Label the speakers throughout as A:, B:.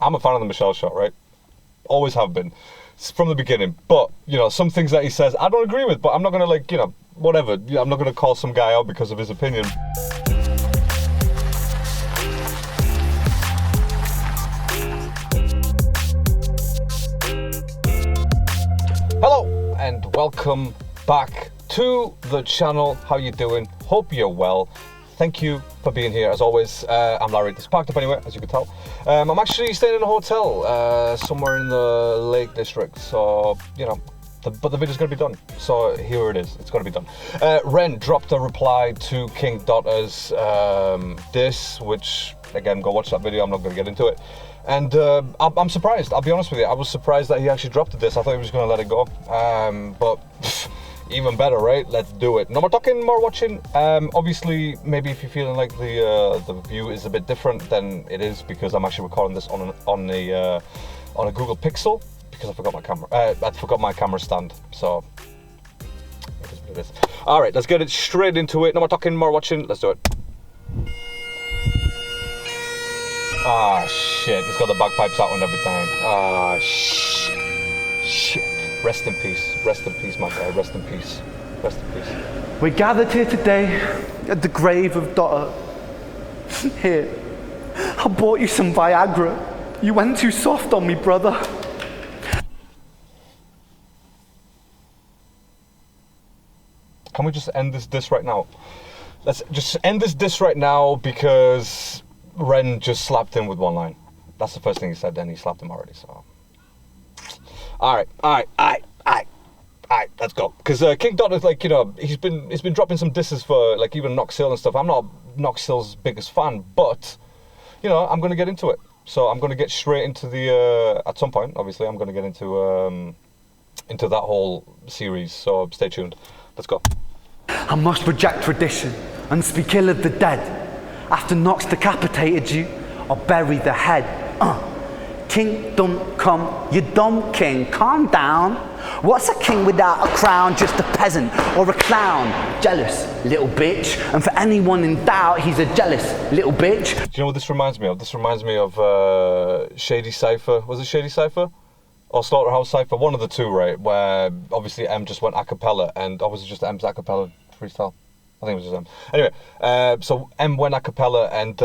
A: I'm a fan of the Michelle show, right? Always have been. From the beginning. But, you know, some things that he says I don't agree with, but I'm not going to, like, you know, whatever. I'm not going to call some guy out because of his opinion. Hello and welcome back to the channel. How you doing? Hope you're well. Thank you for being here as always. I'm Larry, this is parked up anyway, as you can tell. I'm actually staying in a hotel somewhere in the Lake District, so, you know, but the video's gonna be done. So here it is, it's gonna be done. Ren dropped a reply to King Dotta's diss, which, again, go watch that video, I'm not gonna get into it. And I'm surprised, I'll be honest with you. I was surprised that he actually dropped the diss. I thought he was gonna let it go, but even better, right? Let's do it. No more talking, more watching. Obviously, maybe if you're feeling like the view is a bit different, then it is because I'm actually recording this on a Google Pixel because I forgot my camera. I forgot my camera stand. So it is what it is. All right, let's get it straight into it. No more talking, more watching. Let's do it. Ah, shit. It's got the bagpipes out and everything. Ah, shit. Rest in peace, my guy, rest in peace, rest in peace.
B: We're gathered here today at the grave of Dotta. Here, I bought you some Viagra. You went too soft on me, brother.
A: Can we just end this diss right now? Let's just end this diss right now because Ren just slapped him with one line. That's the first thing he said, then he slapped him already, so. All right, let's go. Because King Dotta's, like, you know, he's been dropping some disses for, like, even Nox Hill and stuff. I'm not Nox Hill's biggest fan, but, you know, I'm going to get into it. So I'm going to get straight into the, at some point, obviously, I'm going to get into that whole series. So stay tuned. Let's go.
B: I must reject tradition and speak ill of the dead. After Nox decapitated you, I'll bury the head. King, don't come, you dumb king, calm down. What's a king without a crown? Just a peasant or a clown? Jealous, little bitch. And for anyone in doubt, he's a jealous little bitch.
A: Do you know what this reminds me of? This reminds me of Shady Cypher. Was it Shady Cypher? Or Slaughterhouse Cypher? One of the two, right? Where obviously M just went a cappella, and obviously just M's a cappella freestyle. I think it was just M. Anyway, so M went a cappella, and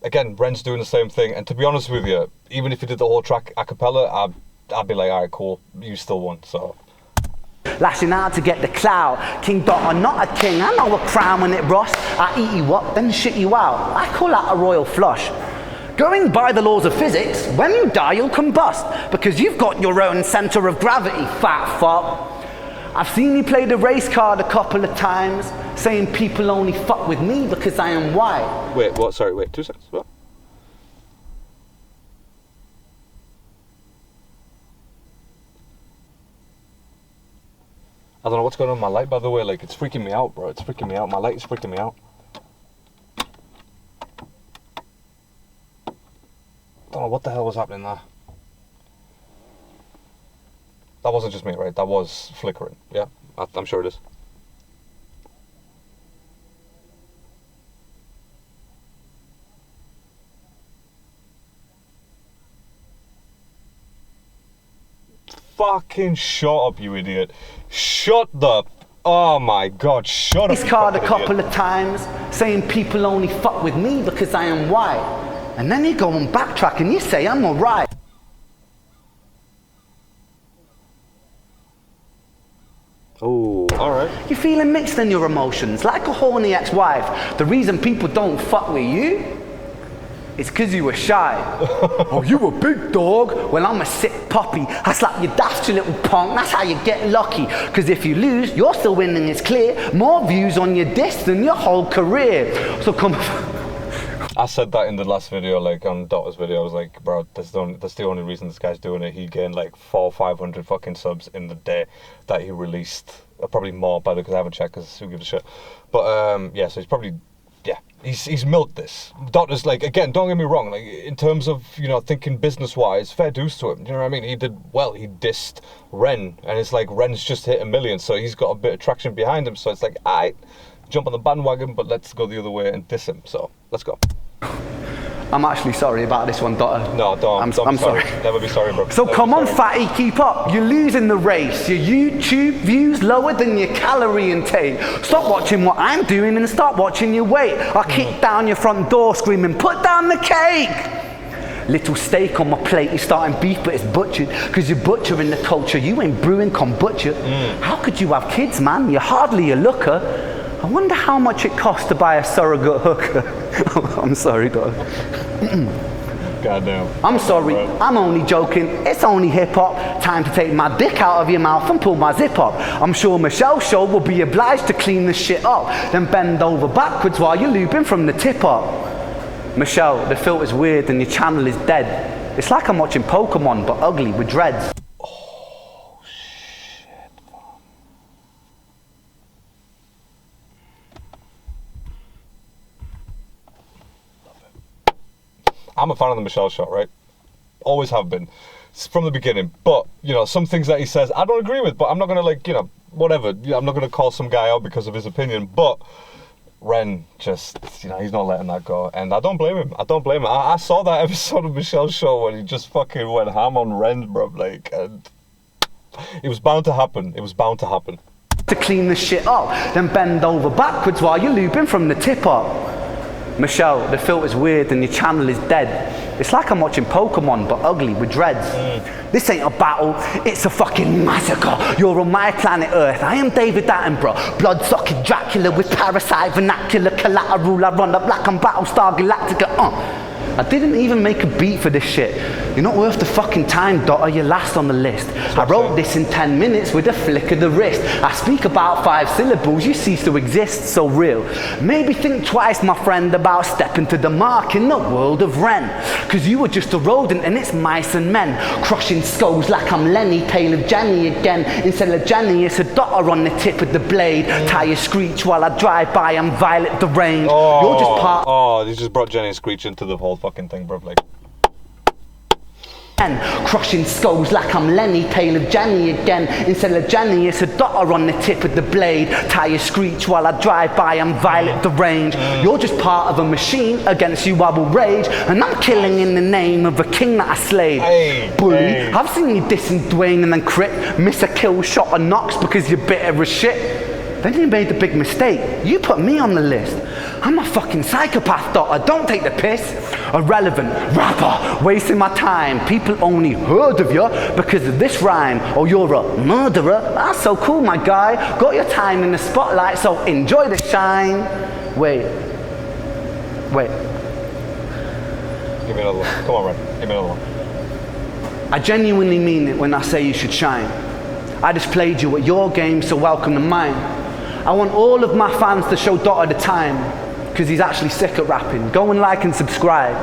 A: again, Ren's doing the same thing. And to be honest with you, even if he did the whole track a cappella, I'd be like, all right, cool, you still won, so.
B: Lashing out to get the clout. King Dotta, not a king. I know a crown when it rusts. I eat you up, then shit you out. I call that a royal flush. Going by the laws of physics, when you die, you'll combust. Because you've got your own center of gravity, fat fuck. I've seen you play the race card a couple of times, saying people only fuck with me because I am white.
A: Wait, what? Sorry, wait, 2 seconds, what? I don't know what's going on with my light, by the way, like, it's freaking me out, bro, it's freaking me out, my light is freaking me out. Don't know what the hell was happening there. That wasn't just me, right? That was flickering. Yeah, I'm sure it is. Fucking shut up, you idiot. Shut the... Oh my God, shut up.
B: He's called a couple of times, saying people only fuck with me because I am white. And then you go and backtrack and you say I'm alright.
A: Oh, alright.
B: You're feeling mixed in your emotions, like a horny ex-wife. The reason people don't fuck with you is because you were shy. Oh, you a big dog? Well, I'm a sick puppy. I slap you daft, you little punk. That's how you get lucky. Because if you lose, you're still winning, it's clear. More views on your diss than your whole career. So come...
A: I said that in the last video, like on Dotta's video. I was like, bro, that's the only reason this guy's doing it. He gained like 400 or 500 fucking subs in the day that he released. Probably more, by the way, because I haven't checked, because who gives a shit. But yeah, so he's probably, yeah, he's milked this. Dotta's, like, again, don't get me wrong, like, in terms of, you know, thinking business-wise, fair dues to him. You know what I mean? He did well. He dissed Ren, and it's like Ren's just hit 1 million, so he's got a bit of traction behind him. So it's like, jump on the bandwagon, but let's go the other way and diss him. So let's go.
B: I'm actually sorry about this one, Dotta.
A: No, don't.
B: I'm
A: Don't be
B: sorry.
A: Never be sorry, bro.
B: So
A: Never
B: come
A: be
B: on,
A: sorry.
B: fatty, keep up. You're losing the race. Your YouTube views lower than your calorie intake. Stop watching what I'm doing and start watching your weight. I'll kick down your front door screaming, put down the cake. Little steak on my plate, you're starting beef but it's butchered. Cause you're butchering the culture, you ain't brewing kombucha. How could you have kids, man? You're hardly a looker. I wonder how much it costs to buy a surrogate hooker. I'm sorry, dog.
A: Goddamn.
B: I'm sorry, I'm only joking. It's only hip hop. Time to take my dick out of your mouth and pull my zip up. I'm sure Michelle's show will be obliged to clean this shit up. Then bend over backwards while you're looping from the tip up. Michelle, the filter's weird and your channel is dead. It's like I'm watching Pokemon, but ugly with dreads.
A: Oh, shit. Love it. I'm a fan of the Michelle show, right? Always have been. From the beginning. But, you know, some things that he says I don't agree with, but I'm not going to, like, you know, whatever. I'm not going to call some guy out because of his opinion, but Ren just, you know, he's not letting that go, and I don't blame him. I saw that episode of Michelle's show when he just fucking went ham on Ren, bro, like, and it was bound to happen.
B: To clean this shit up, then bend over backwards while you're looping from the tip up. Michelle, the filter's weird and your channel is dead. It's like I'm watching Pokemon, but ugly with dreads. This ain't a battle, it's a fucking massacre. You're on my planet Earth, I am David Attenborough. Blood-sucking Dracula with parasite vernacular collateral. I run up like I'm Battlestar Galactica. I didn't even make a beat for this shit. You're not worth the fucking time, Dotta, you're last on the list. I wrote this in 10 minutes with a flick of the wrist. I speak about 5 syllables, you cease to exist, so real. Maybe think twice, my friend, about stepping to the mark in the world of Ren. Cause you were just a rodent and it's mice and men. Crushing skulls like I'm Lenny, pale of Jenny again. Instead of Jenny, it's a Dotta on the tip of the blade. Tires screech while I drive by, I'm Violet the Range. You're just part.
A: Oh, you just brought Jenny and Screech into the whole fucking thing, bro, like.
B: Crushing skulls like I'm Lenny, pale of Jenny again. Instead of Jenny, it's a Dotta on the tip of the blade. Tires screech while I drive by, I'm Violet the Range. You're just part of a machine, against you I will rage. And I'm killing in the name of a king that I slayed. Bully, I've seen you dissing Dwayne and then crit. Miss a kill shot or knocks because you're bitter as shit. Then you made the big mistake. You put me on the list. I'm a fucking psychopath, Dotta, don't take the piss. Irrelevant rapper, wasting my time. People only heard of you because of this rhyme. Oh, you're a murderer? That's so cool, my guy. Got your time in the spotlight, so enjoy the shine. Wait.
A: Give me another one. Come on, Ren. Give me another one.
B: I genuinely mean it when I say you should shine. I just played you at your game, so welcome to mine. I want all of my fans to show Dotta the time, because he's actually sick at rapping. Go and like and subscribe.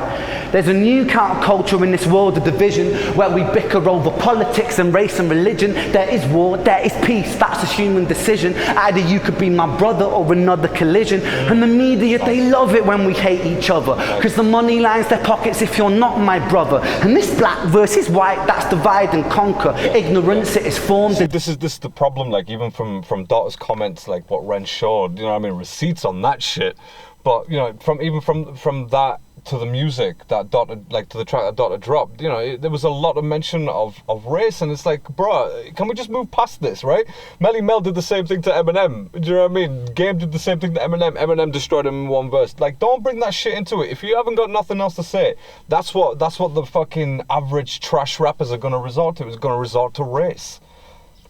B: There's a new counterculture in this world of division where we bicker over politics and race and religion. There is war, there is peace, that's a human decision. Either you could be my brother or another collision. And the media, they love it when we hate each other, because the money lines their pockets if you're not my brother. And this black versus white, that's divide and conquer. Ignorance, it is formed.
A: See, this is the problem, like, even from Dotta's comments, like what Ren showed, you know what I mean, receipts on that shit. But, you know, from that to the music that Dotta, like, to the track that Dotta dropped, you know, there was a lot of mention of race, and it's like, bro, can we just move past this, right? Melly Mel did the same thing to Eminem, do you know what I mean? Game did the same thing to Eminem, Eminem destroyed him in one verse. Like, don't bring that shit into it. If you haven't got nothing else to say, that's what the fucking average trash rappers are gonna resort to, is gonna resort to race.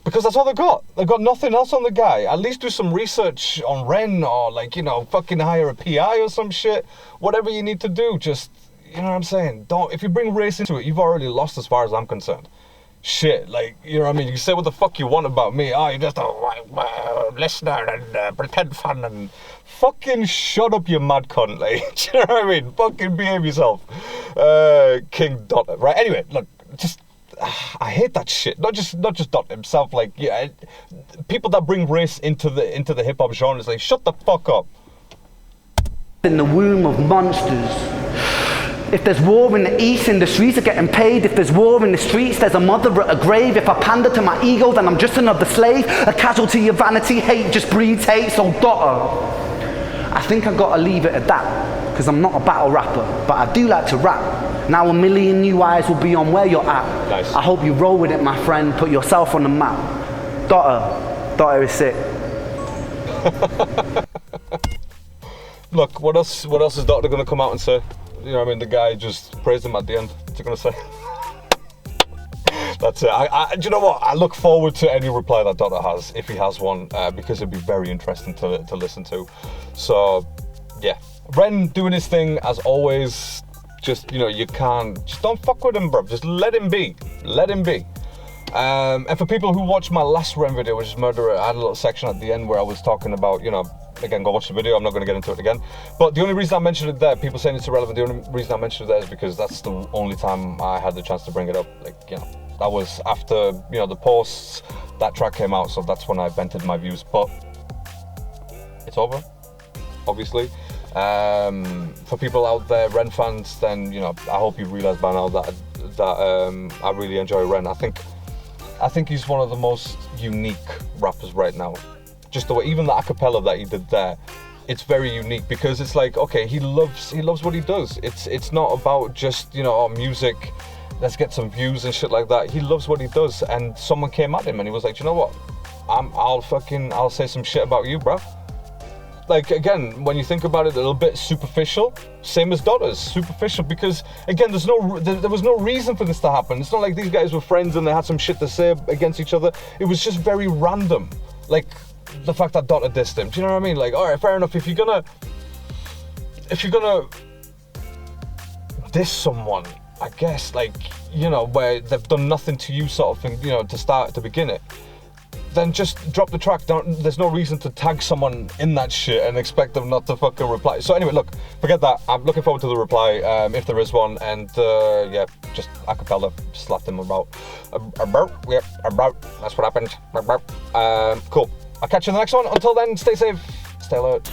A: Because that's all they got. They've got nothing else on the guy. At least do some research on Ren, or, like, you know, fucking hire a PI or some shit. Whatever you need to do, just, you know what I'm saying? If you bring race into it, you've already lost as far as I'm concerned. Shit, like, you know what I mean? You can say what the fuck you want about me. Oh, you're just a listener and pretend fan and... Fucking shut up, you mad cunt, like, do you know what I mean? Fucking behave yourself. King Dotta, right? Anyway, look, just... I hate that shit. Not just Dotta himself. Like, yeah, people that bring race into the hip hop genre is like, shut the fuck up.
B: In the womb of monsters. If there's war in the east, industries are getting paid. If there's war in the streets, there's a mother at a grave. If I pander to my ego, then I'm just another slave. A casualty of vanity, hate just breeds hate. So Dotta, I think I gotta leave it at that. because I'm not a battle rapper, but I do like to rap. Now 1 million new eyes will be on where you're at.
A: Nice.
B: I hope you roll with it, my friend. Put yourself on the map. Dotta is sick.
A: Look, what else is Dotta going to come out and say? You know what I mean? The guy just praised him at the end. What's he going to say? That's it. Do you know what? I look forward to any reply that Dotta has, if he has one, because it'd be very interesting to listen to. So, yeah. Ren doing his thing, as always. Just, you know, just don't fuck with him, bro. Just let him be. Let him be. And for people who watched my last Ren video, which is Murderer, I had a little section at the end where I was talking about, you know, again, go watch the video, I'm not going to get into it again. But the only reason I mentioned it there, people saying it's irrelevant, the only reason I mentioned it there is because that's the only time I had the chance to bring it up. Like, you know, that was after, you know, the posts, that track came out, so that's when I vented my views. But it's over, obviously. For people out there, Ren fans, then, you know, I hope you realise by now that I really enjoy Ren. I think he's one of the most unique rappers right now. Just the way, even the acapella that he did there, it's very unique because it's like, okay, he loves what he does. It's not about just, you know, music, let's get some views and shit like that. He loves what he does, and someone came at him and he was like, you know what, I'll say some shit about you, bro. Like, again, when you think about it, a little bit superficial, same as Dotta's, superficial, because, again, there was no reason for this to happen. It's not like these guys were friends and they had some shit to say against each other. It was just very random. Like, the fact that Dotta dissed him. Do you know what I mean? Like, all right, fair enough. If you're gonna diss someone, I guess, like, you know, where they've done nothing to you, sort of thing, you know, to begin it, then just drop the track. There's no reason to tag someone in that shit and expect them not to fucking reply. So anyway, look, forget that. I'm looking forward to the reply, if there is one, and yeah, just acapella, slap them about. That's what happened. Cool. I'll catch you in the next one. Until then, stay safe, stay alert.